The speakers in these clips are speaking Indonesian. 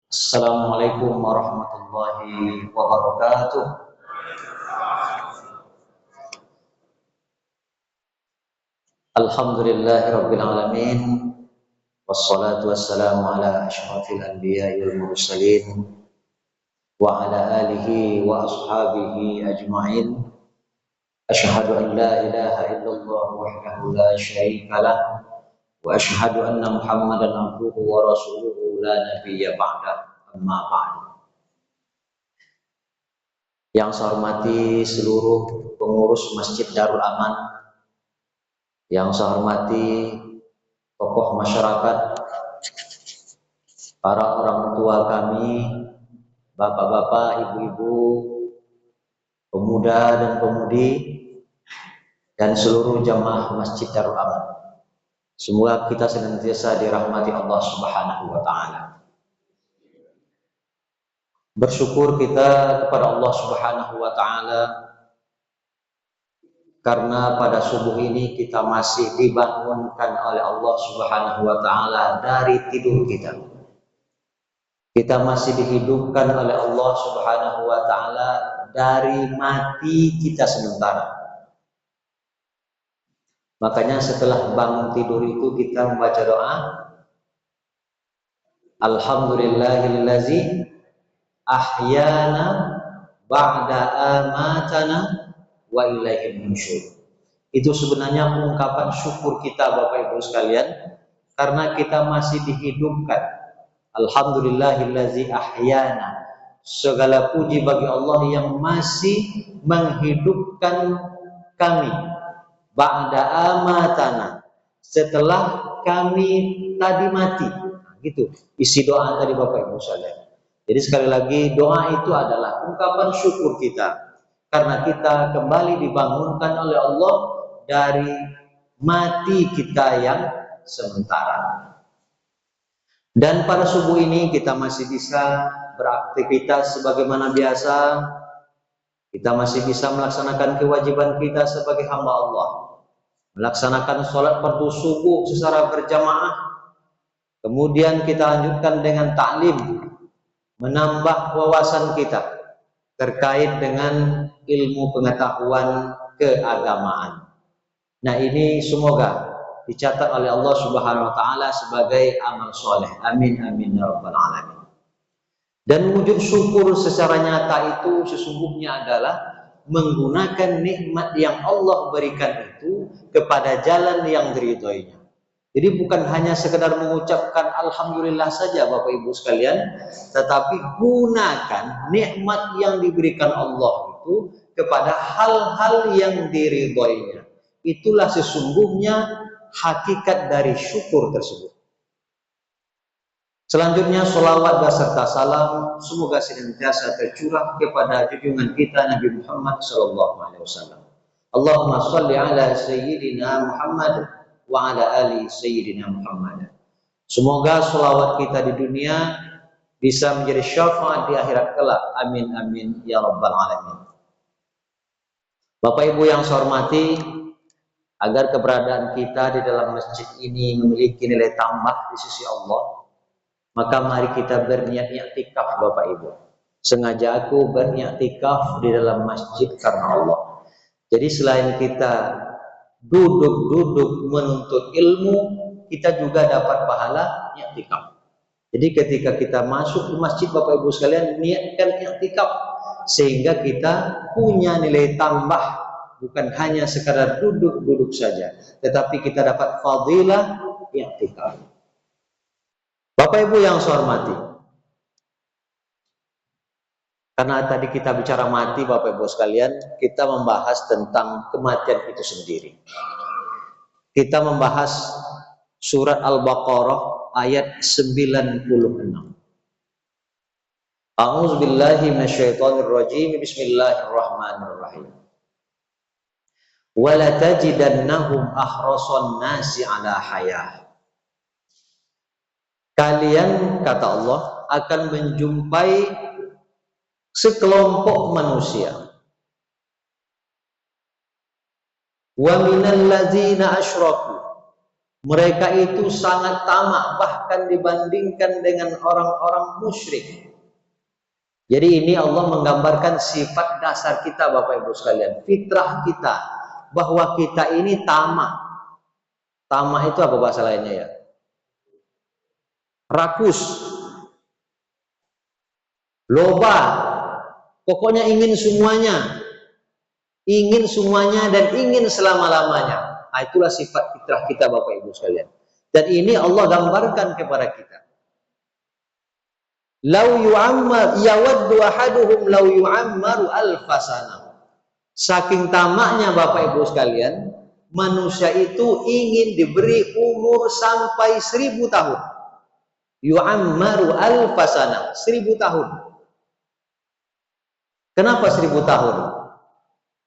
Assalamualaikum warahmatullahi wabarakatuh. Alhamdulillahirabbil alamin. Wassalatu wassalamu ala asyrafil anbiya'i wal mursalin wa ala alihi wa ashabihi ajma'in. Asyhadu an la ilaha illallah wahdahu la syarika lah wa asyhadu anna Muhammadan abduhu wa rasuluhu la nabiyya ba'da. Amma ba'du. Yang saya hormati seluruh pengurus Masjid Darul Aman, yang saya hormati tokoh masyarakat, para orang tua kami, bapak-bapak, ibu-ibu, pemuda dan pemudi, dan seluruh jamaah Masjid Darul Aman. Semoga kita senantiasa dirahmati Allah Subhanahu wa Ta'ala. Bersyukur kita kepada Allah Subhanahu wa Ta'ala karena pada subuh ini kita masih dibangunkan oleh Allah Subhanahu wa Ta'ala dari tidur kita. Kita masih dihidupkan oleh Allah Subhanahu wa Ta'ala dari mati kita sementara. Makanya setelah bangun tidur itu kita membaca doa, Alhamdulillahillazi ahyana ba'da amatana wa ilaihil nusyur. Itu sebenarnya ungkapan syukur kita Bapak Ibu sekalian karena kita masih dihidupkan. Alhamdulillahillazi ahyana. Segala puji bagi Allah yang masih menghidupkan kami ba'da amatana, setelah kami tadi mati. Nah, gitu isi doa tadi Bapak Ibu sekalian. Jadi sekali lagi doa itu adalah ungkapan syukur kita karena kita kembali dibangunkan oleh Allah dari mati kita yang sementara. Dan pada subuh ini kita masih bisa beraktivitas sebagaimana biasa. Kita masih bisa melaksanakan kewajiban kita sebagai hamba Allah. Melaksanakan sholat fardu subuh secara berjamaah. Kemudian kita lanjutkan dengan ta'lim, menambah wawasan kita terkait dengan ilmu pengetahuan keagamaan. Nah, ini semoga dicatat oleh Allah Subhanahu wa Ta'ala sebagai amal soleh. Amin amin ya rabbal alamin. Dan wujud syukur secara nyata itu sesungguhnya adalah menggunakan nikmat yang Allah berikan itu kepada jalan yang diridhoinya. Jadi bukan hanya sekedar mengucapkan alhamdulillah saja Bapak Ibu sekalian, tetapi gunakan nikmat yang diberikan Allah itu kepada hal-hal yang diridhoinya. Itulah sesungguhnya hakikat dari syukur tersebut. Selanjutnya sholawat beserta salam semoga senantiasa tercurah kepada junjungan kita Nabi Muhammad SAW. Allahumma sholli ala Sayyidina Muhammad wa ala ali Sayyidina Muhammad. Semoga sholawat kita di dunia bisa menjadi syafaat di akhirat kelak. Amin amin ya rabbal alamin. Bapak Ibu yang saya hormati, agar keberadaan kita di dalam masjid ini memiliki nilai tambah di sisi Allah, maka mari kita berniat i'tikaf Bapak Ibu. Sengaja aku berniat i'tikaf di dalam masjid karena Allah. Jadi selain kita duduk-duduk menuntut ilmu, kita juga dapat pahala i'tikaf. Jadi ketika kita masuk ke masjid Bapak Ibu sekalian, niatkan i'tikaf sehingga kita punya nilai tambah, bukan hanya sekadar duduk-duduk saja, tetapi kita dapat fadilah i'tikaf. Bapak Ibu yang saya hormati, karena tadi kita bicara mati Bapak Ibu sekalian, kita membahas tentang kematian itu sendiri. Kita membahas surat Al-Baqarah ayat 96. A'udzubillahi minasyaitonirrajim. Bismillahirrahmanirrahim. Wala tajidannahum ahrasan nasi ala hayah. Kalian, kata Allah, akan menjumpai sekelompok manusia. Wa minal ladzina asyraku, Mereka itu sangat tamak, bahkan dibandingkan dengan orang-orang musyrik. Jadi ini Allah menggambarkan sifat dasar kita Bapak Ibu sekalian, fitrah kita, bahwa kita ini tamak. Tamak itu apa bahasa lainnya ya? Rakus, loba, pokoknya ingin semuanya dan ingin selama-lamanya. Nah, itulah sifat fitrah kita Bapak Ibu sekalian. Dan ini Allah gambarkan kepada kita. Lau yu'ammar yawaddu ahaduhum lau yu'ammaru alfasana. Saking tamaknya Bapak Ibu sekalian, manusia itu ingin diberi umur sampai 1000 tahun. Yu'ammaru alfasana, 1000 tahun. Kenapa 1000 tahun?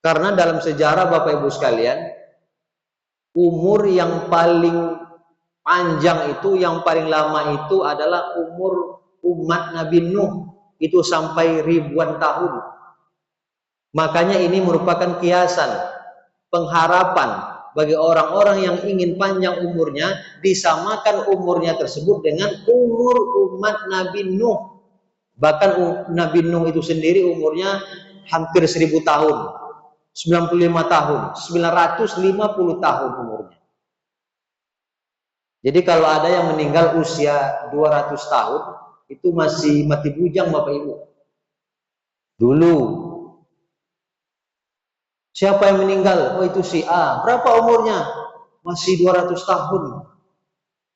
Karena dalam sejarah Bapak Ibu sekalian, umur yang paling panjang itu, yang paling lama itu adalah umur umat Nabi Nuh, itu sampai ribuan tahun. Makanya ini merupakan kiasan, pengharapan bagi orang-orang yang ingin panjang umurnya, disamakan umurnya tersebut dengan umur umat Nabi Nuh. Bahkan Nabi Nuh itu sendiri umurnya hampir 1000 tahun, 95 tahun, 950 tahun umurnya. Jadi kalau ada yang meninggal usia 200 tahun, itu masih mati bujang Bapak Ibu. Dulu. Siapa yang meninggal? Oh itu si A. Berapa umurnya? Masih 200 tahun.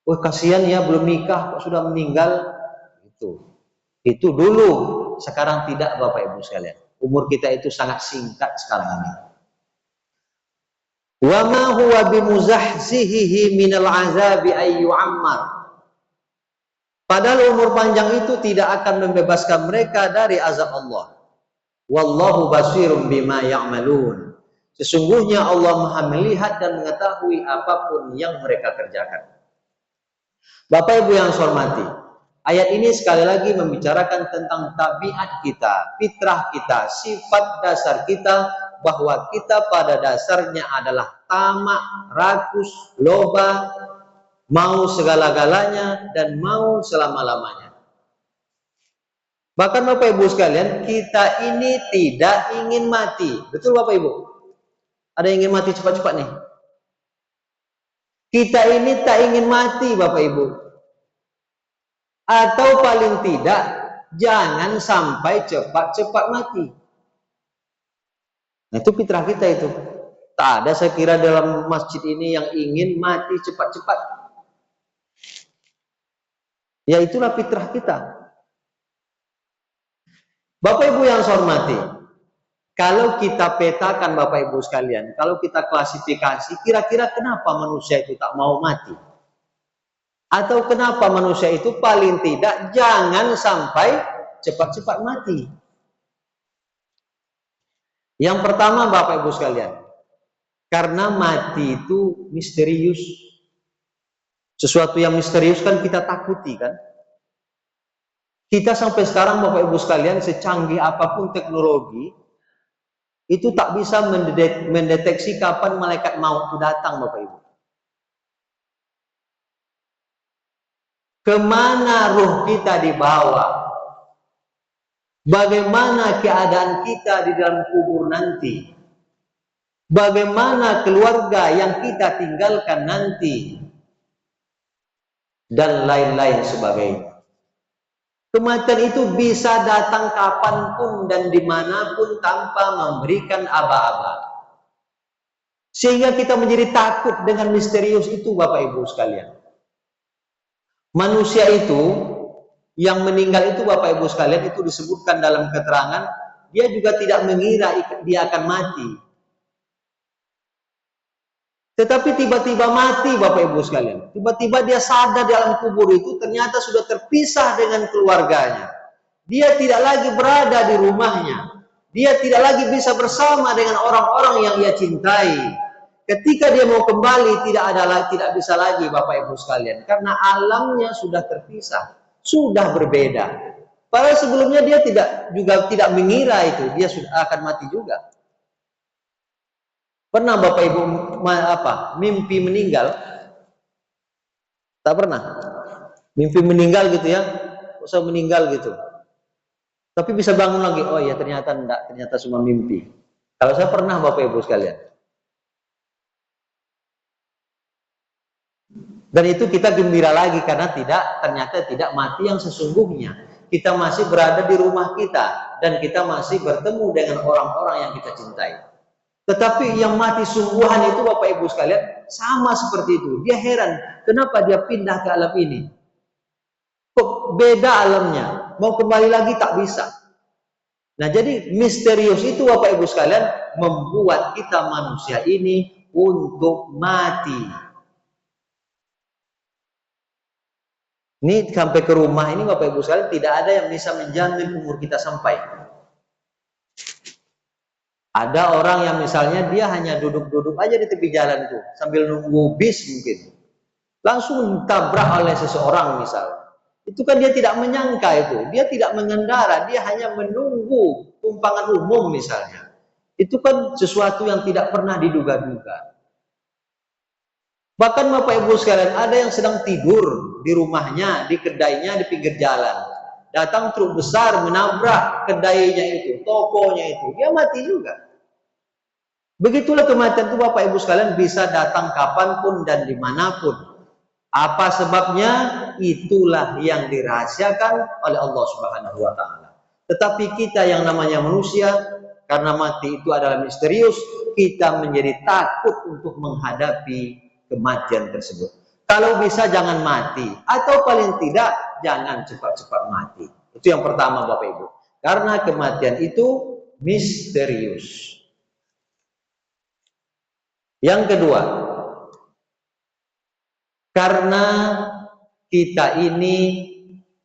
Wah kasihan ya, belum nikah kok sudah meninggal. Itu dulu. Sekarang tidak Bapak Ibu sekalian. Umur kita itu sangat singkat sekarang ini. Wa ma huwa bimuzahzihi minal azabi ayyu'ammar. Padahal umur panjang itu tidak akan membebaskan mereka dari azab Allah. Wallahu basirum bima ya'malun. Sesungguhnya Allah Maha melihat dan mengetahui apapun yang mereka kerjakan. Bapak Ibu yang saya hormati, ayat ini sekali lagi membicarakan tentang tabiat kita, fitrah kita, sifat dasar kita, bahwa kita pada dasarnya adalah tamak, rakus, loba, mau segala-galanya dan mau selama-lamanya. Bahkan Bapak Ibu sekalian, kita ini tidak ingin mati. Betul Bapak Ibu? Ada yang ingin mati cepat-cepat nih? Kita ini tak ingin mati Bapak Ibu. Atau paling tidak, jangan sampai cepat-cepat mati. Nah itu fitrah kita itu. Tak ada saya kira dalam masjid ini yang ingin mati cepat-cepat. Ya itulah fitrah kita. Bapak Ibu yang saya hormati, kalau kita petakan Bapak Ibu sekalian, kalau kita klasifikasi, kira-kira kenapa manusia itu tak mau mati? Atau kenapa manusia itu paling tidak jangan sampai cepat-cepat mati? Yang pertama Bapak Ibu sekalian, karena mati itu misterius. Sesuatu yang misterius kan kita takuti kan? Kita sampai sekarang Bapak Ibu sekalian, secanggih apapun teknologi, itu tak bisa mendeteksi kapan malaikat maut itu datang Bapak Ibu. Kemana ruh kita dibawa? Bagaimana keadaan kita di dalam kubur nanti? Bagaimana keluarga yang kita tinggalkan nanti? Dan lain-lain sebagainya. Kematian itu bisa datang kapanpun dan dimanapun tanpa memberikan aba-aba. Sehingga kita menjadi takut dengan misterius itu Bapak Ibu sekalian. Manusia itu yang meninggal itu Bapak Ibu sekalian itu disebutkan dalam keterangan, dia juga tidak mengira dia akan mati. Tetapi tiba-tiba mati Bapak Ibu sekalian. Tiba-tiba dia sadar dalam kubur itu ternyata sudah terpisah dengan keluarganya. Dia tidak lagi berada di rumahnya. Dia tidak lagi bisa bersama dengan orang-orang yang ia cintai. Ketika dia mau kembali tidak bisa lagi Bapak Ibu sekalian. Karena alamnya sudah terpisah. Sudah berbeda. Padahal sebelumnya dia tidak mengira itu. Dia sudah akan mati juga. Pernah Bapak Ibu mimpi meninggal? Tak pernah. Mimpi meninggal gitu ya, usah meninggal gitu. Tapi bisa bangun lagi. Oh ya ternyata enggak, ternyata cuma mimpi. Kalau saya pernah Bapak Ibu sekalian. Dan itu kita gembira lagi karena ternyata tidak mati yang sesungguhnya. Kita masih berada di rumah kita dan kita masih bertemu dengan orang-orang yang kita cintai. Tetapi yang mati sungguhan itu Bapak Ibu sekalian sama seperti itu. Dia heran, kenapa dia pindah ke alam ini? Kok beda alamnya? Mau kembali lagi tak bisa. Nah, jadi misterius itu Bapak Ibu sekalian membuat kita manusia ini untuk mati. Ini sampai ke rumah ini Bapak Ibu sekalian tidak ada yang bisa menjamin umur kita sampai. Ada orang yang misalnya dia hanya duduk-duduk aja di tepi jalan itu sambil nunggu bis mungkin. Langsung ditabrak oleh seseorang misalnya. Itu kan dia tidak menyangka itu. Dia tidak mengendara, dia hanya menunggu tumpangan umum misalnya. Itu kan sesuatu yang tidak pernah diduga-duga. Bahkan Bapak Ibu sekalian, ada yang sedang tidur di rumahnya, di kedainya, di pinggir jalan. Datang truk besar menabrak kedainya itu, tokonya itu. Dia mati juga. Begitulah kematian itu Bapak Ibu sekalian bisa datang kapanpun dan dimanapun. Apa sebabnya? Itulah yang dirahasiakan oleh Allah Subhanahu wa Ta'ala. Tetapi kita yang namanya manusia, karena mati itu adalah misterius, kita menjadi takut untuk menghadapi kematian tersebut. Kalau bisa jangan mati, atau paling tidak jangan cepat-cepat mati. Itu yang pertama Bapak Ibu. Karena kematian itu misterius. Yang kedua, karena kita ini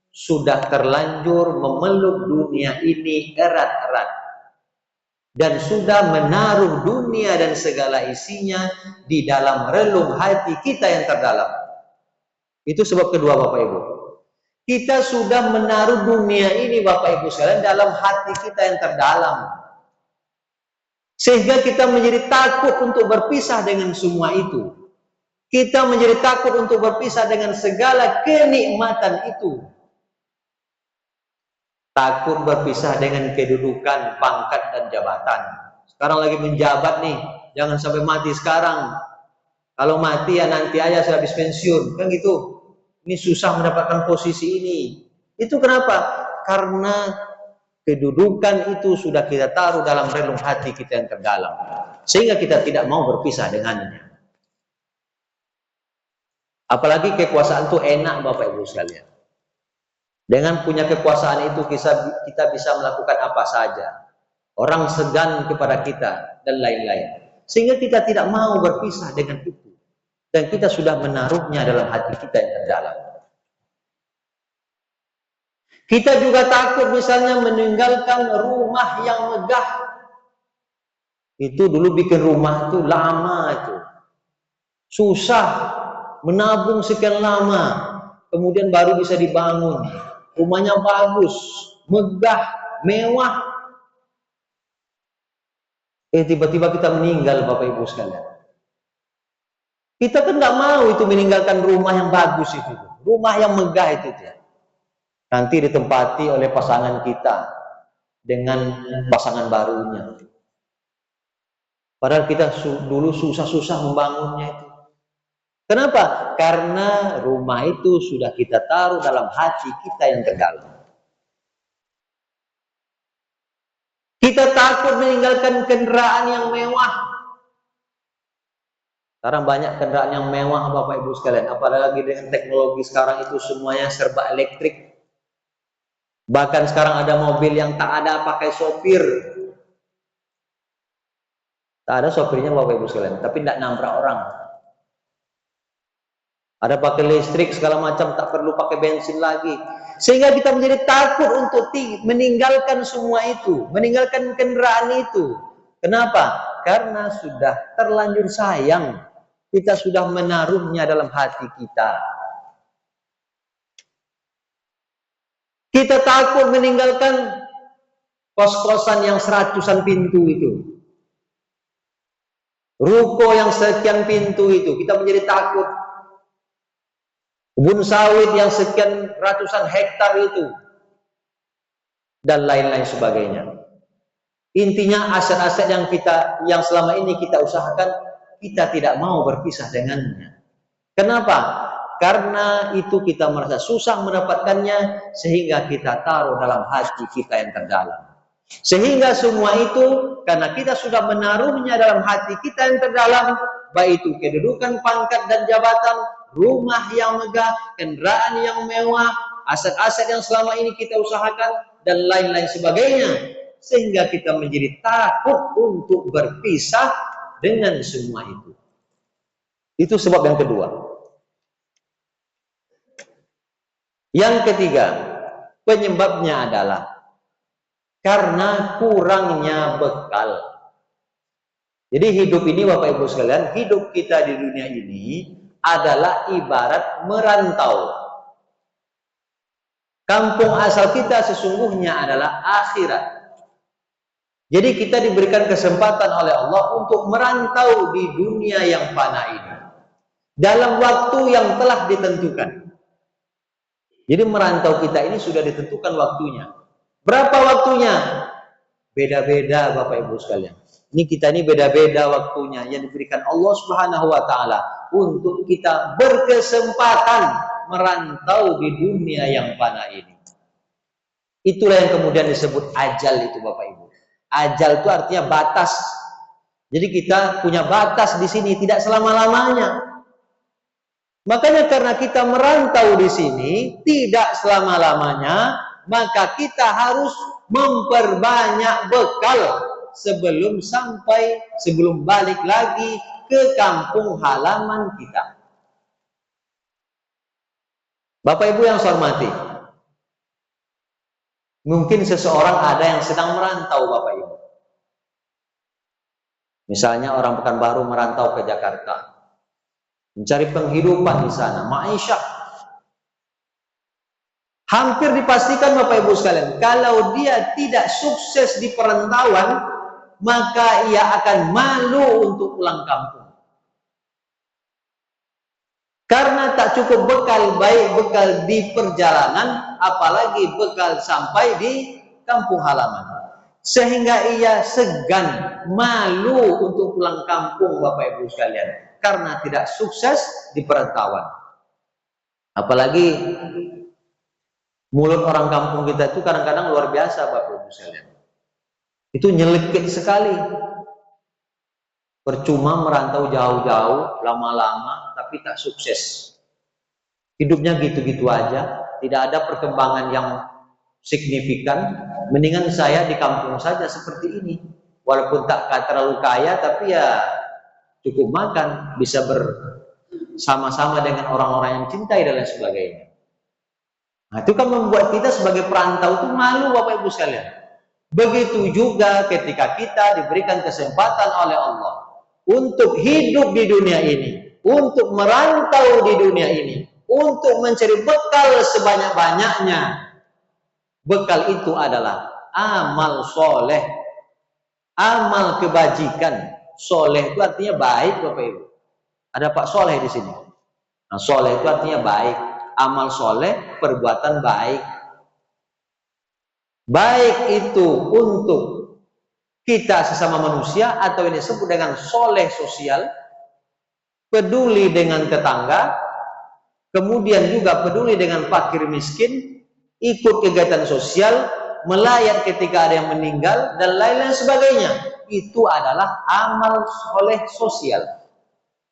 sudah terlanjur memeluk dunia ini erat-erat dan sudah menaruh dunia dan segala isinya di dalam relung hati kita yang terdalam. Itu sebab kedua Bapak Ibu. Kita sudah menaruh dunia ini Bapak Ibu sekalian dalam hati kita yang terdalam. Sehingga kita menjadi takut untuk berpisah dengan semua itu. Kita menjadi takut untuk berpisah dengan segala kenikmatan itu. Takut berpisah dengan kedudukan, pangkat, dan jabatan. Sekarang lagi menjabat nih, jangan sampai mati sekarang. Kalau mati ya nanti aja saya habis pensiun, kan gitu. Ini susah mendapatkan posisi ini. Itu kenapa? Karena kedudukan itu sudah kita taruh dalam relung hati kita yang terdalam. Sehingga kita tidak mau berpisah dengannya. Apalagi kekuasaan itu enak Bapak Ibu sekalian. Dengan punya kekuasaan itu kita bisa melakukan apa saja. Orang segan kepada kita dan lain-lain. Sehingga kita tidak mau berpisah dengan itu. Dan kita sudah menaruhnya dalam hati kita yang terdalam. Kita juga takut misalnya meninggalkan rumah yang megah. Itu dulu bikin rumah itu lama itu. Susah. Menabung sekian lama, kemudian baru bisa dibangun. Rumahnya bagus, megah, mewah. Tiba-tiba kita meninggal Bapak Ibu sekalian. Kita kan nggak mau itu meninggalkan rumah yang bagus itu, rumah yang megah itu. Nanti ditempati oleh pasangan kita dengan pasangan barunya. Padahal kita dulu susah-susah membangunnya itu. Kenapa? Karena rumah itu sudah kita taruh dalam hati kita yang terdalam. Kita takut meninggalkan kendaraan yang mewah. Sekarang banyak kendaraan yang mewah Bapak Ibu sekalian. Apalagi dengan teknologi sekarang itu semuanya serba elektrik. Bahkan sekarang ada mobil yang tak ada pakai sopir. Tak ada sopirnya Bapak Ibu sekalian. Tapi tidak nabrak orang. Ada pakai listrik segala macam, tak perlu pakai bensin lagi. Sehingga kita menjadi takut untuk meninggalkan semua itu, meninggalkan kendaraan itu. Kenapa? Karena sudah terlanjur sayang. Kita sudah menaruhnya dalam hati kita. Kita takut meninggalkan kos-kosan yang 100-an pintu itu. Ruko yang sekian pintu itu. Kita menjadi takut. kebun sawit yang sekian ratusan hektar itu, dan lain-lain sebagainya. Intinya aset-aset yang selama ini kita usahakan, kita tidak mau berpisah dengannya. Kenapa? Karena itu kita merasa susah mendapatkannya, sehingga kita taruh dalam hati kita yang terdalam. Sehingga semua itu, karena kita sudah menaruhnya dalam hati kita yang terdalam, baik itu kedudukan, pangkat, dan jabatan, rumah yang megah, kendaraan yang mewah, aset-aset yang selama ini kita usahakan, dan lain-lain sebagainya, sehingga kita menjadi takut untuk berpisah dengan semua itu. Itu sebab yang kedua. Yang ketiga, penyebabnya adalah karena kurangnya bekal. Jadi hidup ini, Bapak Ibu sekalian, hidup kita di dunia ini adalah ibarat merantau. Kampung asal kita sesungguhnya adalah akhirat. Jadi kita diberikan kesempatan oleh Allah untuk merantau di dunia yang fana ini dalam waktu yang telah ditentukan. Jadi merantau kita ini sudah ditentukan waktunya. Berapa waktunya? Beda-beda, Bapak Ibu sekalian. Ini beda-beda waktunya yang diberikan Allah Subhanahu wa taala untuk kita berkesempatan merantau di dunia yang fana ini. Itulah yang kemudian disebut ajal itu, Bapak Ibu. Ajal itu artinya batas. Jadi kita punya batas di sini, tidak selama-lamanya. Makanya karena kita merantau di sini tidak selama-lamanya, maka kita harus memperbanyak bekal sebelum balik lagi ke kampung halaman kita. Bapak Ibu yang saya hormati, mungkin seseorang ada yang sedang merantau, Bapak Ibu. Misalnya orang Pekanbaru merantau ke Jakarta, mencari penghidupan di sana, ma'isyah. Hampir dipastikan, Bapak Ibu sekalian, kalau dia tidak sukses di perantauan, maka ia akan malu untuk pulang kampung. Karena tak cukup bekal, baik bekal di perjalanan, apalagi bekal sampai di kampung halaman. Sehingga ia segan, malu untuk pulang kampung, Bapak Ibu sekalian, karena tidak sukses di perantauan. Apalagi mulut orang kampung kita itu kadang-kadang luar biasa, Bapak Ibu sekalian. Itu nyelekit sekali. Percuma merantau jauh-jauh, lama-lama, tapi tak sukses. Hidupnya gitu-gitu aja, tidak ada perkembangan yang signifikan. Mendingan saya di kampung saja seperti ini. Walaupun tak terlalu kaya, tapi ya cukup makan, bisa bersama-sama dengan orang-orang yang cintai dan lain sebagainya. Nah, itu kan membuat kita sebagai perantau itu malu, Bapak Ibu sekalian. Begitu juga ketika kita diberikan kesempatan oleh Allah untuk hidup di dunia ini, untuk merantau di dunia ini, untuk mencari bekal sebanyak-banyaknya. Bekal itu adalah amal soleh, amal kebajikan. Soleh itu artinya baik, Bapak Ibu. Ada Pak Soleh di sini. Nah, soleh itu artinya baik. Amal soleh, perbuatan baik. Baik itu untuk kita sesama manusia, atau ini disebut dengan soleh sosial, peduli dengan tetangga, kemudian juga peduli dengan fakir miskin, ikut kegiatan sosial, melayat ketika ada yang meninggal, dan lain-lain sebagainya. Itu adalah amal soleh sosial.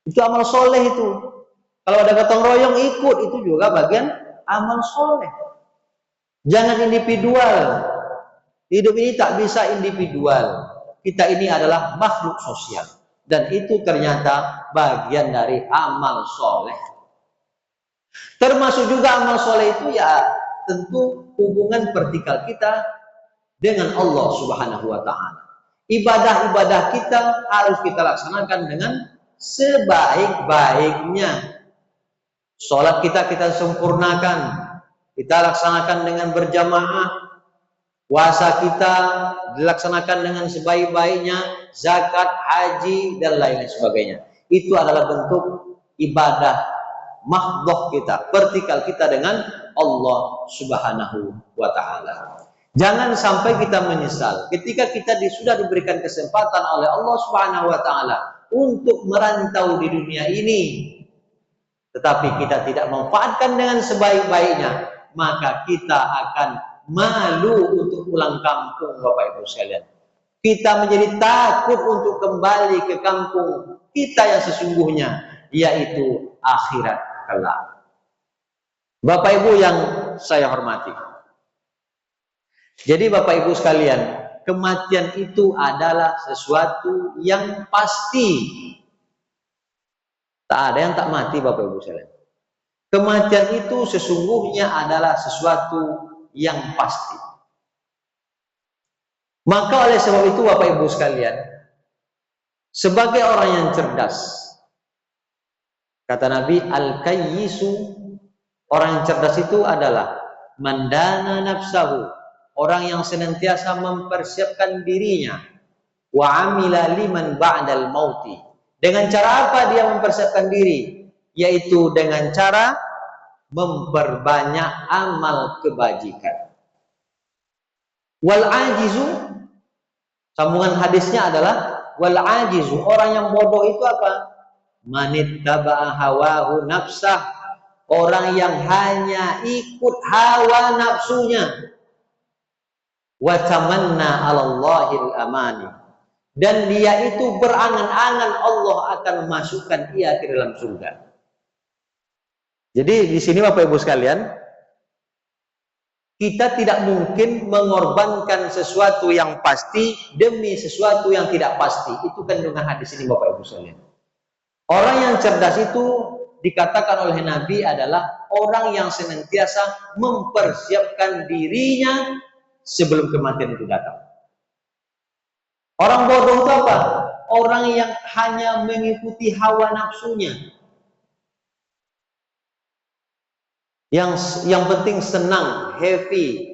Itu amal soleh itu. Kalau ada gotong royong ikut, itu juga bagian amal soleh. Jangan individual. Hidup ini tak bisa individual. Kita ini adalah makhluk sosial. Dan itu ternyata bagian dari amal soleh. Termasuk juga amal soleh itu ya tentu hubungan vertikal kita dengan Allah Subhanahu wa ta'ala. Ibadah-ibadah kita harus kita laksanakan dengan sebaik-baiknya. Sholat kita sempurnakan, kita laksanakan dengan berjamaah. Puasa kita dilaksanakan dengan sebaik-baiknya, zakat, haji, dan lain sebagainya. Itu adalah bentuk ibadah mahdhah kita, vertikal kita dengan Allah Subhanahu wa taala. Jangan sampai kita menyesal ketika kita sudah diberikan kesempatan oleh Allah Subhanahu wa taala untuk merantau di dunia ini, tetapi kita tidak memanfaatkan dengan sebaik-baiknya, maka kita akan malu untuk pulang kampung, Bapak Ibu sekalian. Kita menjadi takut untuk kembali ke kampung kita yang sesungguhnya, yaitu akhirat kelak. Bapak Ibu yang saya hormati, jadi Bapak Ibu sekalian, kematian itu adalah sesuatu yang pasti. Tak ada yang tak mati, Bapak Ibu sekalian. Kematian itu sesungguhnya adalah sesuatu yang pasti. Maka oleh sebab itu Bapak Ibu sekalian, sebagai orang yang cerdas, kata Nabi, al-kayyisu, orang yang cerdas itu adalah mandana nafsahu, orang yang senantiasa mempersiapkan dirinya, wa amila liman ba'dal mauti. Dengan cara apa dia mempersiapkan diri? Yaitu dengan cara memperbanyak amal kebajikan. Wal ajizu, sambungan hadisnya adalah wal ajizu, orang yang bodoh itu apa? Manittaba'a hawahu nafsah, orang yang hanya ikut hawa nafsunya. Wa tamanna 'alallahil amani, dan dia itu berangan-angan Allah akan memasukkan ia ke dalam surga. Jadi di sini Bapak Ibu sekalian, kita tidak mungkin mengorbankan sesuatu yang pasti demi sesuatu yang tidak pasti. Itu kandungan hadis ini Bapak Ibu sekalian. Orang yang cerdas itu dikatakan oleh Nabi adalah orang yang senantiasa mempersiapkan dirinya sebelum kematian itu datang. Orang bodoh itu apa? Orang yang hanya mengikuti hawa nafsunya. Yang penting senang, happy,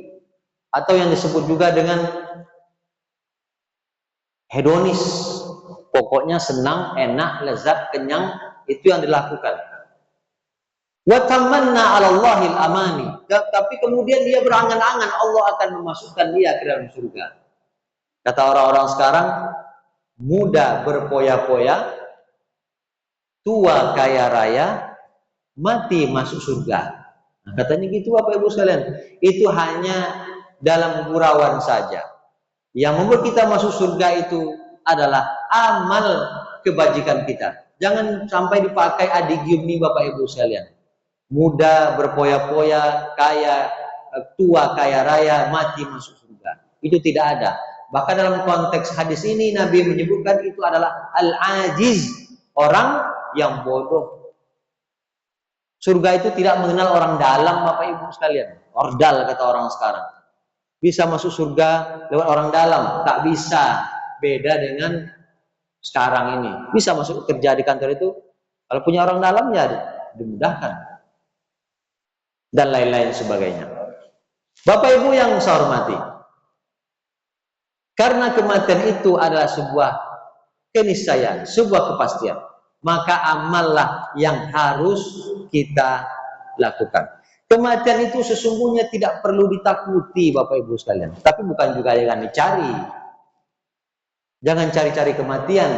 atau yang disebut juga dengan hedonis. Pokoknya senang, enak, lezat, kenyang, itu yang dilakukan. Wa tamanna 'alallahil amani, tapi kemudian dia berangan-angan Allah akan memasukkan dia ke dalam surga. Kata orang-orang sekarang, muda berpoya-poya, tua kaya raya, mati masuk surga. Nah, katanya gitu Bapak Ibu sekalian. Itu hanya dalam gurauan saja. Yang membuat kita masuk surga itu adalah amal kebajikan kita. Jangan sampai dipakai adigium nih Bapak Ibu sekalian. Muda berpoya-poya, kaya, tua kaya raya, mati masuk surga. Itu tidak ada. Bahkan dalam konteks hadis ini Nabi menyebutkan itu adalah al-ajiz, orang yang bodoh. Surga itu tidak mengenal orang dalam Bapak Ibu sekalian. Ordal kata orang sekarang. Bisa masuk surga lewat orang dalam, tak bisa. Beda dengan sekarang ini. Bisa masuk kerja di kantor itu, kalau punya orang dalam ya dimudahkan. Dan lain-lain sebagainya. Bapak Ibu yang saya hormati, karena kematian itu adalah sebuah keniscayaan, sebuah kepastian, maka amallah yang harus kita lakukan. Kematian itu sesungguhnya tidak perlu ditakuti Bapak Ibu sekalian, tapi bukan juga jangan dicari. Jangan cari-cari kematian.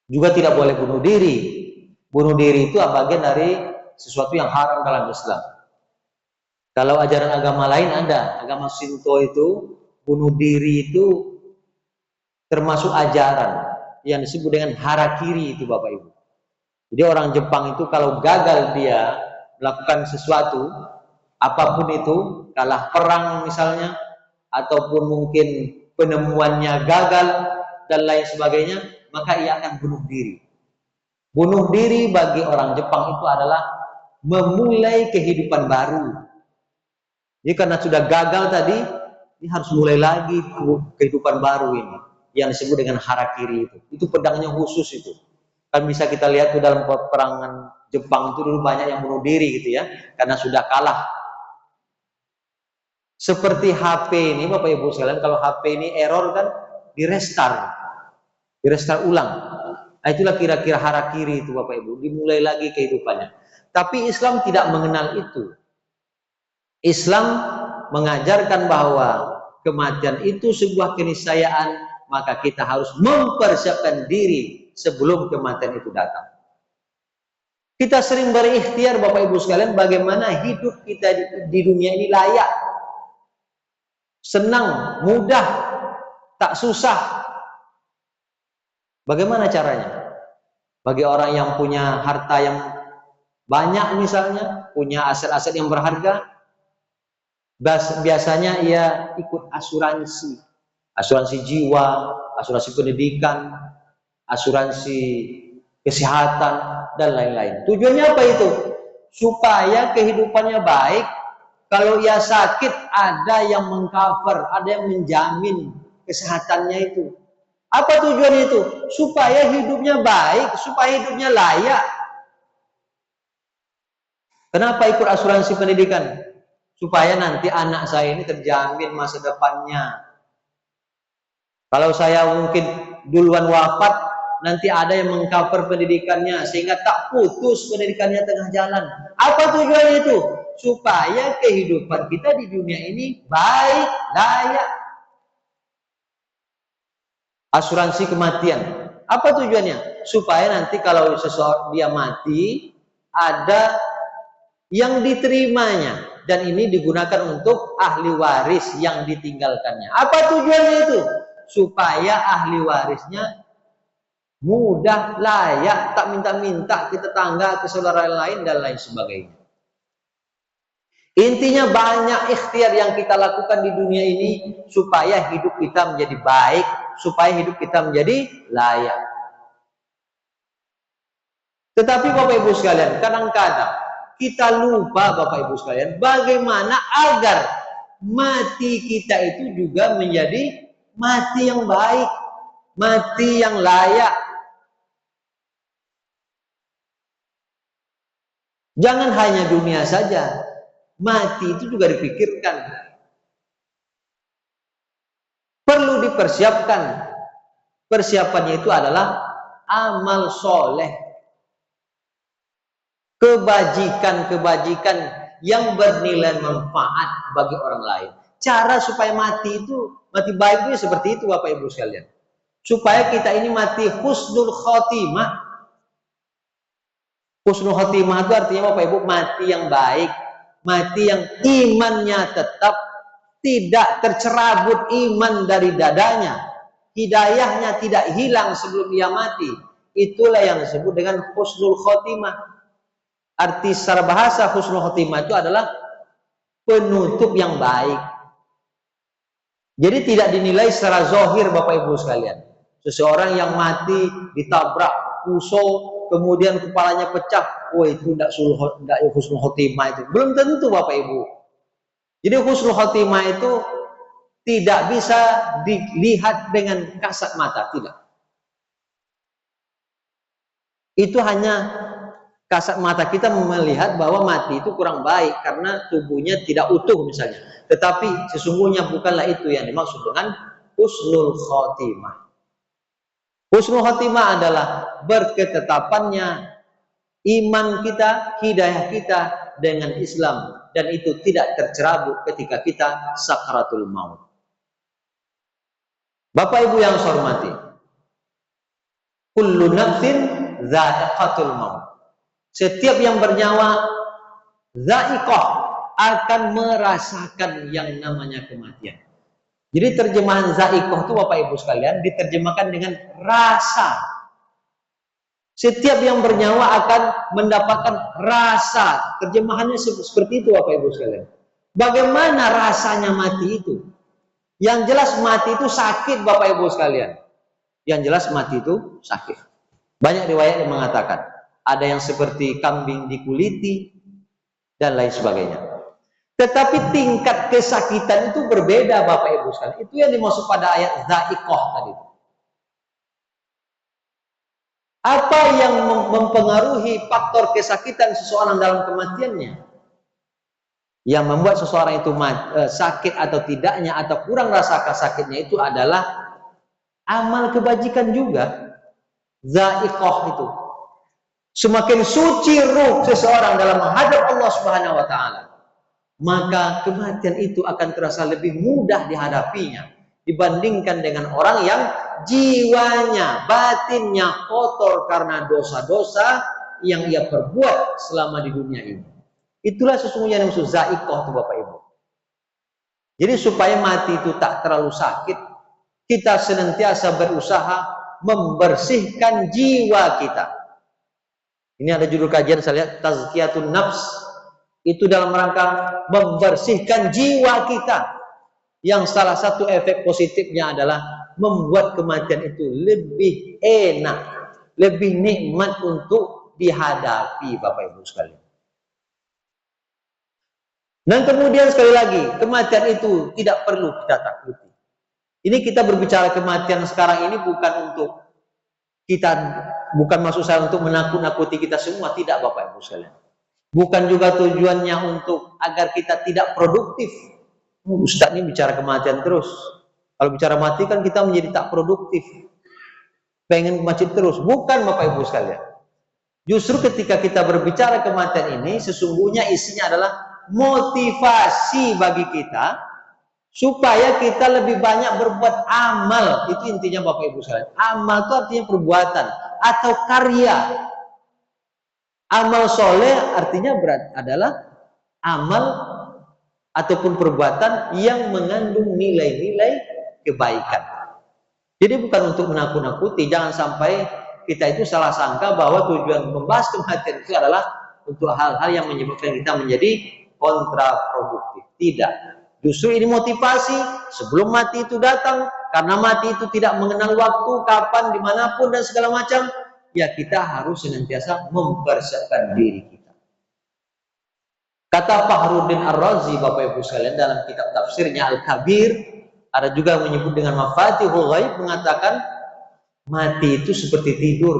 Juga tidak boleh bunuh diri. Bunuh diri itu bagian dari sesuatu yang haram dalam Islam. Kalau ajaran agama lain ada, agama Shinto itu bunuh diri itu termasuk ajaran yang disebut dengan harakiri itu Bapak Ibu. Jadi orang Jepang itu kalau gagal dia melakukan sesuatu, apapun itu, kalah perang misalnya, ataupun mungkin penemuannya gagal dan lain sebagainya, maka ia akan bunuh diri. Bunuh diri bagi orang Jepang itu adalah memulai kehidupan baru. Jadi karena sudah gagal tadi, ini harus mulai lagi kehidupan baru ini, yang disebut dengan harakiri itu. Itu pedangnya khusus itu. Kan bisa kita lihat tuh dalam peperangan Jepang itu dulu banyak yang bunuh diri gitu ya, karena sudah kalah. Seperti HP ini Bapak Ibu sekalian, kalau HP ini error kan direstart ulang. Nah, itulah kira-kira harakiri itu Bapak Ibu, dimulai lagi kehidupannya. Tapi Islam tidak mengenal itu. Islam mengajarkan bahwa kematian itu sebuah keniscayaan, maka kita harus mempersiapkan diri sebelum kematian itu datang. Kita sering berikhtiar Bapak Ibu sekalian bagaimana hidup kita di dunia ini layak, senang, mudah, tak susah. Bagaimana caranya? Bagi orang yang punya harta yang banyak misalnya, punya aset-aset yang berharga, biasanya ia ikut asuransi. Asuransi jiwa, asuransi pendidikan, asuransi kesehatan, dan lain-lain. Tujuannya apa itu? Supaya kehidupannya baik. Kalau ia sakit, ada yang mengcover, ada yang menjamin kesehatannya itu. Apa tujuannya itu? Supaya hidupnya baik, supaya hidupnya layak. Kenapa ikut asuransi pendidikan? Supaya nanti anak saya ini terjamin masa depannya. Kalau saya mungkin duluan wafat, nanti ada yang mengcover pendidikannya sehingga tak putus pendidikannya tengah jalan. Apa tujuannya itu? Supaya kehidupan kita di dunia ini baik, layak. Asuransi kematian. Apa tujuannya? Supaya nanti kalau seseorang dia mati, ada yang diterimanya, dan ini digunakan untuk ahli waris yang ditinggalkannya. Apa tujuannya itu? Supaya ahli warisnya mudah, layak, tak minta-minta ke tetangga, ke saudara lain, dan lain sebagainya. Intinya banyak ikhtiar yang kita lakukan di dunia ini supaya hidup kita menjadi baik, supaya hidup kita menjadi layak. Tetapi Bapak Ibu sekalian, kadang-kadang kita lupa Bapak Ibu sekalian bagaimana agar mati kita itu juga menjadi mati yang baik, mati yang layak. Jangan hanya dunia saja, mati itu juga dipikirkan. Perlu dipersiapkan. Persiapannya itu adalah amal soleh, kebajikan-kebajikan yang bernilai manfaat bagi orang lain. Cara supaya mati baik itu seperti itu Bapak Ibu sekalian. Supaya kita ini mati husnul khotimah. Husnul khotimah itu artinya Bapak Ibu mati yang baik, mati yang imannya tetap, tidak tercerabut iman dari dadanya, hidayahnya tidak hilang sebelum ia mati. Itulah yang disebut dengan husnul khotimah. Arti secara bahasa husnul khotimah itu adalah penutup yang baik. Jadi tidak dinilai secara zahir Bapak Ibu sekalian. Seseorang yang mati ditabrak pisau kemudian kepalanya pecah, itu tidak husnul khotimah itu. Belum tentu Bapak Ibu. Jadi husnul khotimah itu tidak bisa dilihat dengan kasat mata, tidak. Itu hanya kasat mata kita melihat bahwa mati itu kurang baik karena tubuhnya tidak utuh misalnya. Tetapi sesungguhnya bukanlah itu yang dimaksud dengan husnul khotimah. Husnul khotimah adalah berketetapannya iman kita, hidayah kita dengan Islam, dan itu tidak tercerabut ketika kita sakaratul maut. Bapak Ibu yang saya hormati, kullu nafsin dha'iqatul maut. Setiap yang bernyawa dha'iqah akan merasakan yang namanya kematian. Jadi terjemahan dha'iqah itu Bapak Ibu sekalian diterjemahkan dengan rasa. Setiap yang bernyawa akan mendapatkan rasa. Terjemahannya seperti itu Bapak Ibu sekalian. Bagaimana rasanya mati itu? Yang jelas mati itu sakit Bapak Ibu sekalian. Yang jelas mati itu sakit. Banyak riwayat yang mengatakan ada yang seperti kambing dikuliti dan lain sebagainya. Tetapi tingkat kesakitan itu berbeda Bapak Ibu sekalian. Itu yang dimaksud pada ayat dha'iqah tadi. Apa yang mempengaruhi faktor kesakitan seseorang dalam kematiannya? Yang membuat seseorang itu sakit atau tidaknya atau kurang rasa sakitnya itu adalah amal kebajikan juga. Dha'iqah itu. semakin suci ruh seseorang dalam menghadap Allah Subhanahu wa taala, maka kematian itu akan terasa lebih mudah dihadapinya dibandingkan dengan orang yang jiwanya, batinnya kotor karena dosa-dosa yang ia perbuat selama di dunia ini. Itulah sesungguhnya yang maksud za'iqah itu Bapak Ibu. Jadi supaya mati itu tak terlalu sakit, kita senantiasa berusaha membersihkan jiwa kita. Ini ada judul kajian saya lihat, Tazkiyatun Nafs. Itu dalam rangka membersihkan jiwa kita. Yang salah satu efek positifnya adalah membuat kematian itu lebih enak, lebih nikmat untuk dihadapi Bapak Ibu sekalian. Dan kemudian sekali lagi, kematian itu tidak perlu kita takuti. Ini kita berbicara kematian sekarang ini bukan untuk kita, bukan maksud saya untuk menakut-nakuti kita semua, tidak Bapak Ibu sekalian. Bukan juga tujuannya untuk agar kita tidak produktif. Ustaz ini bicara kematian terus. Kalau bicara mati kan kita menjadi tak produktif. Pengen masjid terus. Bukan Bapak Ibu sekalian. Justru ketika kita berbicara kematian ini, sesungguhnya isinya adalah motivasi bagi kita supaya kita lebih banyak berbuat amal. Itu intinya Bapak Ibu sekalian. Amal itu artinya perbuatan atau karya. Amal soleh artinya adalah amal ataupun perbuatan yang mengandung nilai-nilai kebaikan. Jadi bukan untuk menakut-nakuti. Jangan sampai kita itu salah sangka bahwa tujuan membahas kematian itu adalah untuk hal-hal yang menyebabkan kita menjadi kontraproduktif. Tidak. Justru ini motivasi sebelum mati itu datang, karena mati itu tidak mengenal waktu, kapan, dimanapun dan segala macam. Ya kita harus senantiasa mempersiapkan diri kita. Kata Fakhruddin Ar-Razi Bapak Ibu sekalian dalam kitab tafsirnya Al-Kabir, ada juga menyebut dengan Mafatihul Ghaib, mengatakan mati itu seperti tidur.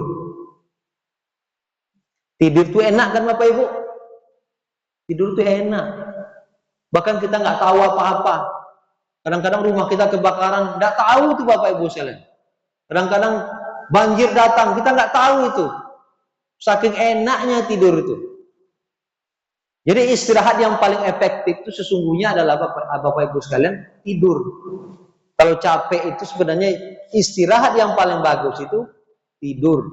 Tidur itu enak kan Bapak Ibu? Tidur itu enak. Bahkan kita nggak tahu apa-apa. Kadang-kadang rumah kita kebakaran, nggak tahu itu Bapak Ibu sekalian. Kadang-kadang banjir datang, kita nggak tahu itu. Saking enaknya tidur itu. Jadi istirahat yang paling efektif itu sesungguhnya adalah Bapak Ibu sekalian, tidur. Kalau capek itu sebenarnya istirahat yang paling bagus itu tidur.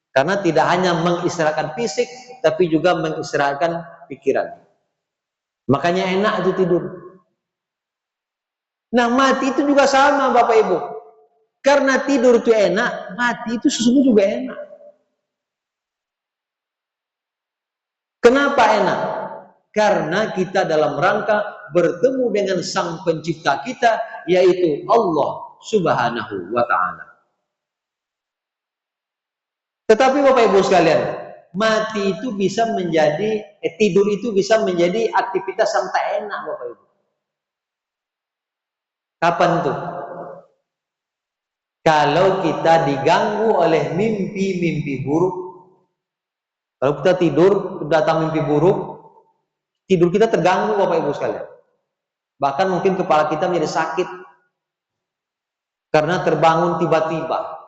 Karena tidak hanya mengistirahatkan fisik, tapi juga mengistirahatkan pikiran. Makanya enak itu tidur. Nah mati itu juga sama Bapak Ibu. Karena tidur itu enak, mati itu sesungguhnya juga enak. Kenapa enak? Karena kita dalam rangka bertemu dengan Sang Pencipta kita, yaitu Allah Subhanahu wa Ta'ala. Tetapi Bapak Ibu sekalian, mati itu bisa menjadi, tidur itu bisa menjadi aktivitas yang tak enak Bapak Ibu. Kapan tuh? Kalau kita diganggu oleh mimpi-mimpi buruk. Kalau kita tidur, datang mimpi buruk, tidur kita terganggu Bapak Ibu sekalian. Bahkan mungkin kepala kita menjadi sakit karena terbangun tiba-tiba.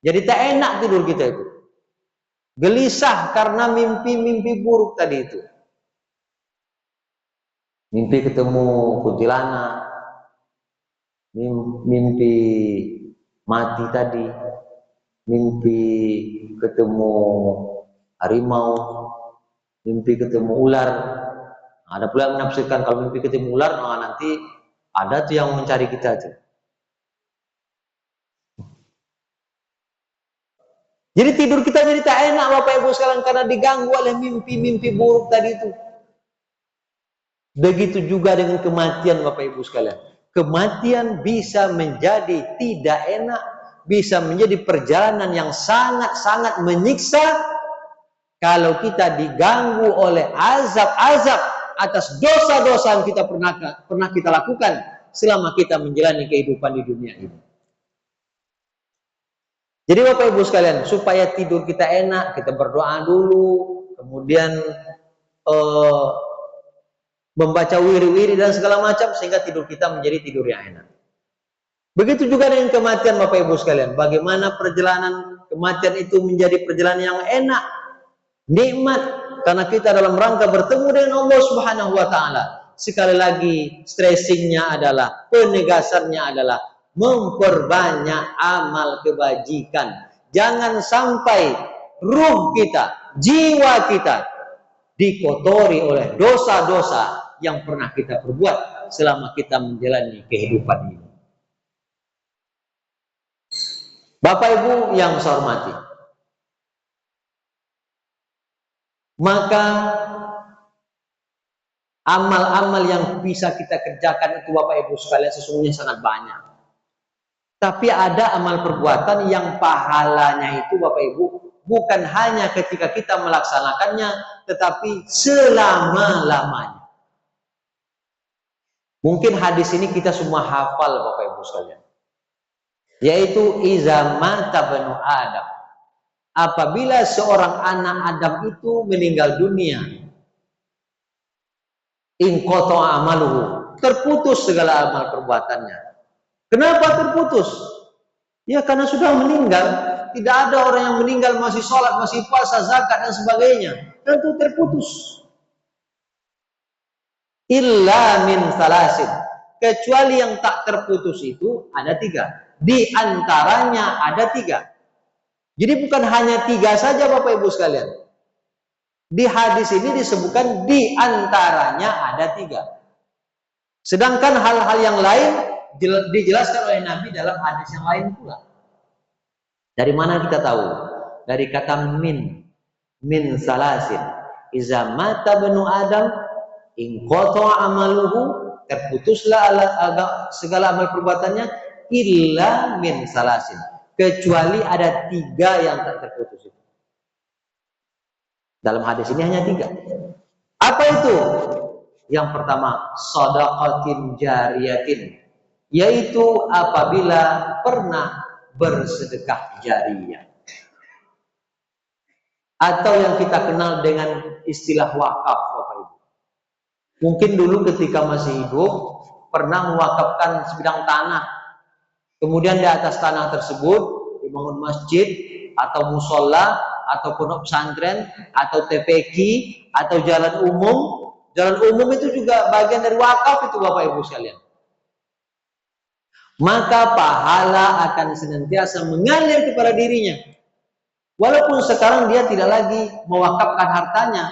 Jadi tak enak tidur kita itu. Gelisah karena mimpi-mimpi buruk tadi itu. Mimpi ketemu kuntilanak, mimpi mati tadi, mimpi ketemu harimau, mimpi ketemu ular. Ada pula yang menafsirkan kalau mimpi ketemu ular, nanti ada tuh yang mencari kita tuh. Jadi tidur kita jadi tak enak Bapak Ibu sekalian karena diganggu oleh mimpi-mimpi buruk tadi itu. Begitu juga dengan kematian Bapak Ibu sekalian. Kematian bisa menjadi tidak enak, bisa menjadi perjalanan yang sangat-sangat menyiksa kalau kita diganggu oleh azab-azab atas dosa-dosa yang kita pernah kita lakukan selama kita menjalani kehidupan di dunia ini. Jadi Bapak Ibu sekalian, supaya tidur kita enak, kita berdoa dulu, kemudian membaca wiri-wiri dan segala macam sehingga tidur kita menjadi tidur yang enak. Begitu juga dengan kematian Bapak Ibu sekalian. Bagaimana perjalanan kematian itu menjadi perjalanan yang enak nikmat karena kita dalam rangka bertemu dengan Allah Subhanahu wa taala. Sekali lagi, stressingnya adalah, penegasannya adalah memperbanyak amal kebajikan. Jangan sampai ruh kita, jiwa kita dikotori oleh dosa-dosa yang pernah kita perbuat selama kita menjalani kehidupan ini. Bapak Ibu yang saya hormati, maka amal-amal yang bisa kita kerjakan itu Bapak Ibu sekalian sesungguhnya sangat banyak. Tapi ada amal perbuatan yang pahalanya itu Bapak Ibu bukan hanya ketika kita melaksanakannya, tetapi selama-lamanya. Mungkin hadis ini kita semua hafal Bapak Ibu sekalian. Yaitu iza mata banu Adam. Apabila seorang anak Adam itu meninggal dunia, inqata amaluhu, terputus segala amal perbuatannya. Kenapa terputus? Ya karena sudah meninggal. Tidak ada orang yang meninggal masih sholat, masih puasa, zakat dan sebagainya. Tentu terputus. Illa min salasin. Kecuali yang tak terputus itu ada 3. Di antaranya ada 3. Jadi bukan hanya 3 saja Bapak Ibu sekalian. Di hadis ini disebutkan di antaranya ada 3. Sedangkan hal-hal yang lain dijelaskan oleh Nabi dalam hadis yang lain pula. Dari mana kita tahu? Dari kata min salasin. Iza mata banu Adam inqata amaluhu, terputuslah segala amal perbuatannya, illa min salasin, kecuali ada 3 yang tak terputus itu. Dalam hadis ini hanya 3. Apa itu? Yang pertama, shadaqatin jariyatin, yaitu apabila pernah bersedekah jariyah, atau yang kita kenal dengan istilah wakaf Bapak Ibu. Mungkin dulu ketika masih hidup pernah mewakafkan sebidang tanah, kemudian di atas tanah tersebut dibangun masjid atau musola atau pondok pesantren atau TPQ atau jalan umum. Jalan umum itu juga bagian dari wakaf itu Bapak Ibu sekalian. Maka pahala akan senantiasa mengalir kepada dirinya. Walaupun sekarang dia tidak lagi mewakafkan hartanya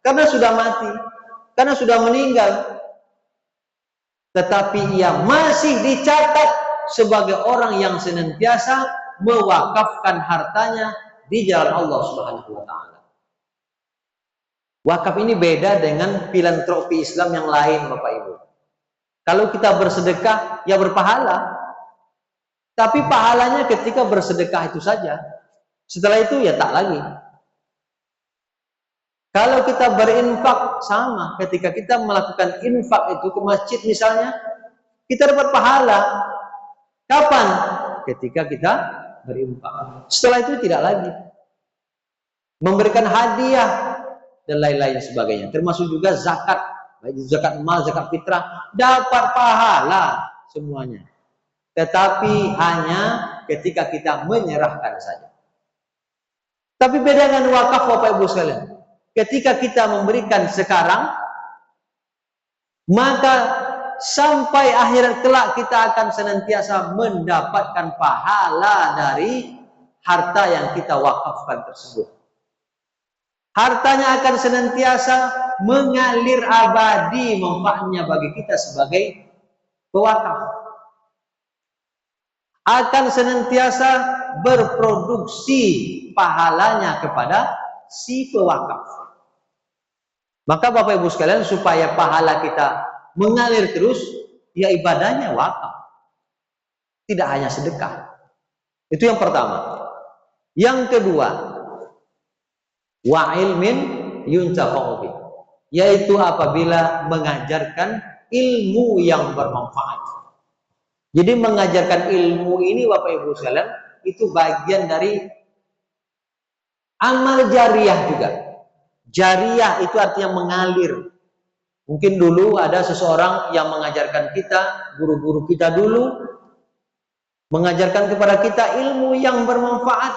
karena sudah mati, karena sudah meninggal. Tetapi ia masih dicatat sebagai orang yang senantiasa mewakafkan hartanya di jalan Allah Subhanahu wa taala. Wakaf ini beda dengan filantropi Islam yang lain Bapak Ibu. Kalau kita bersedekah ya berpahala. Tapi pahalanya ketika bersedekah itu saja. Setelah itu ya tak lagi. Kalau kita berinfak sama, ketika kita melakukan infak itu ke masjid misalnya, kita dapat pahala. Kapan? Ketika kita berinfak. Setelah itu tidak lagi. Memberikan hadiah dan lain-lain sebagainya. Termasuk juga zakat, baik zakat emas, zakat fitrah, dapat pahala semuanya. Tetapi hanya ketika kita menyerahkan saja. Tapi beda dengan wakaf Bapak Ibu sekalian. Ketika kita memberikan sekarang, maka sampai akhirat kelak kita akan senantiasa mendapatkan pahala dari harta yang kita wakafkan tersebut. Hartanya akan senantiasa mengalir abadi manfaatnya bagi kita sebagai pewakaf. Akan senantiasa berproduksi pahalanya kepada si pewakaf. Maka Bapak Ibu sekalian, supaya pahala kita mengalir terus, ya ibadahnya wakaf. Tidak hanya sedekah. Itu yang pertama. Yang kedua, wa ilmin yuntafa'u bih, yaitu apabila mengajarkan ilmu yang bermanfaat. Jadi mengajarkan ilmu ini Bapak Ibu sekalian itu bagian dari amal jariyah juga. Jariyah itu artinya mengalir. Mungkin dulu ada seseorang yang mengajarkan kita, guru-guru kita dulu mengajarkan kepada kita ilmu yang bermanfaat.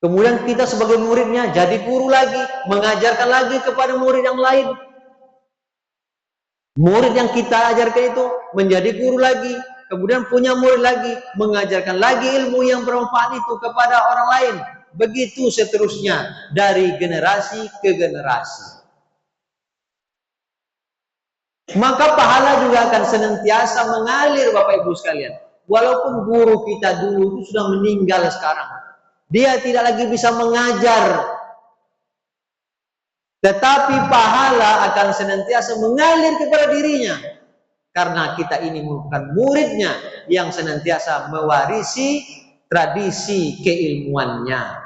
Kemudian kita sebagai muridnya jadi guru lagi, mengajarkan lagi kepada murid yang lain. Murid yang kita ajarkan itu menjadi guru lagi, kemudian punya murid lagi, mengajarkan lagi ilmu yang bermanfaat itu kepada orang lain. Begitu seterusnya dari generasi ke generasi. Maka pahala juga akan senantiasa mengalir Bapak Ibu sekalian. Walaupun guru kita dulu itu sudah meninggal sekarang, dia tidak lagi bisa mengajar, tetapi pahala akan senantiasa mengalir kepada dirinya. Karena kita ini merupakan muridnya yang senantiasa mewarisi tradisi keilmuannya.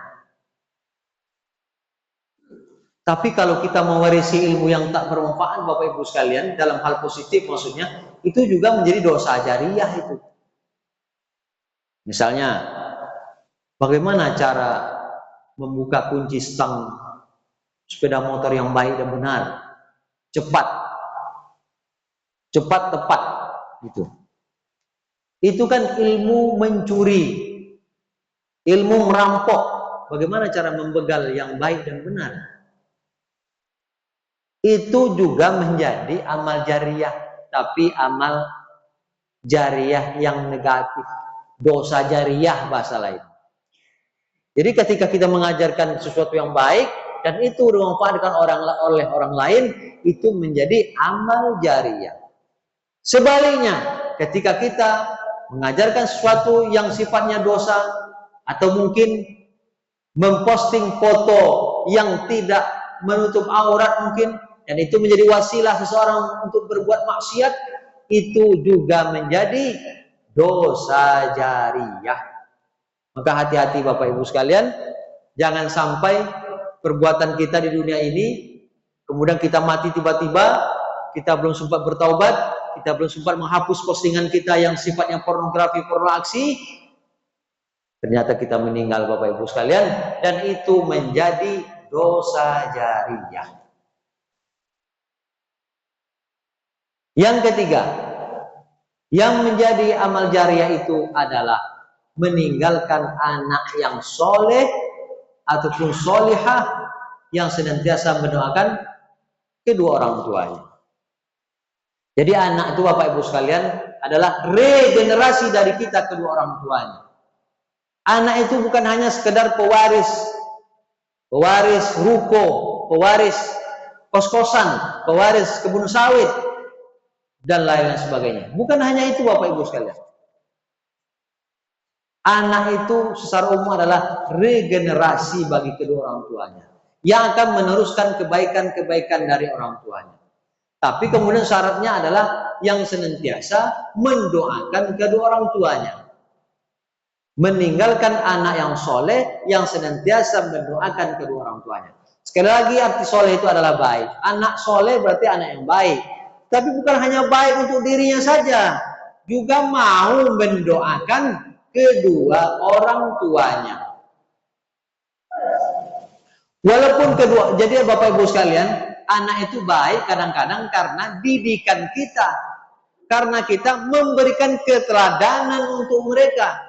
Tapi kalau kita mewarisi ilmu yang tak bermanfaat Bapak Ibu sekalian, dalam hal positif maksudnya, itu juga menjadi dosa jariah itu. Misalnya, bagaimana cara membuka kunci stang sepeda motor yang baik dan benar, cepat, tepat, gitu. Itu kan ilmu mencuri, ilmu merampok. Bagaimana cara membegal yang baik dan benar? Itu juga menjadi amal jariah, tapi amal jariah yang negatif, dosa jariah bahasa lain. Jadi ketika kita mengajarkan sesuatu yang baik dan itu dimanfaatkan oleh orang lain, itu menjadi amal jariah. Sebaliknya, ketika kita mengajarkan sesuatu yang sifatnya dosa atau mungkin memposting foto yang tidak menutup aurat mungkin, dan itu menjadi wasilah seseorang untuk berbuat maksiat, itu juga menjadi dosa jariah. Maka hati-hati Bapak Ibu sekalian, jangan sampai perbuatan kita di dunia ini, kemudian kita mati tiba-tiba, kita belum sempat bertaubat, kita belum sempat menghapus postingan kita yang sifatnya pornografi, porno aksi, ternyata kita meninggal Bapak Ibu sekalian, dan itu menjadi dosa jariah. Yang ketiga, yang menjadi amal jariah itu adalah meninggalkan anak yang soleh ataupun solihah yang senantiasa mendoakan kedua orang tuanya. Jadi anak itu Bapak Ibu sekalian adalah regenerasi dari kita kedua orang tuanya. Anak itu bukan hanya sekedar pewaris ruko, pewaris kos-kosan, pewaris kebun sawit, dan lain-lain sebagainya. Bukan hanya itu Bapak Ibu sekalian. Anak itu secara umum adalah regenerasi bagi kedua orang tuanya, yang akan meneruskan kebaikan-kebaikan dari orang tuanya. Tapi kemudian syaratnya adalah yang senantiasa mendoakan kedua orang tuanya. Meninggalkan anak yang soleh, yang senantiasa mendoakan kedua orang tuanya. Sekali lagi arti soleh itu adalah baik. Anak soleh berarti anak yang baik. Tapi bukan hanya baik untuk dirinya saja, juga mau mendoakan kedua orang tuanya. Walaupun kedua, jadi Bapak Ibu sekalian, anak itu baik kadang-kadang karena didikan kita, karena kita memberikan keteladanan untuk mereka,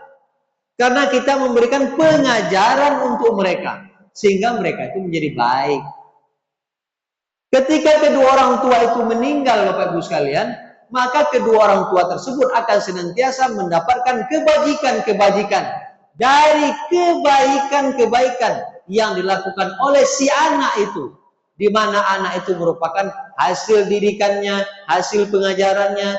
karena kita memberikan pengajaran untuk mereka, sehingga mereka itu menjadi baik. Ketika kedua orang tua itu meninggal Bapak Ibu sekalian, maka kedua orang tua tersebut akan senantiasa mendapatkan kebajikan-kebajikan dari kebaikan-kebaikan yang dilakukan oleh si anak itu, di mana anak itu merupakan hasil didikannya, hasil pengajarannya,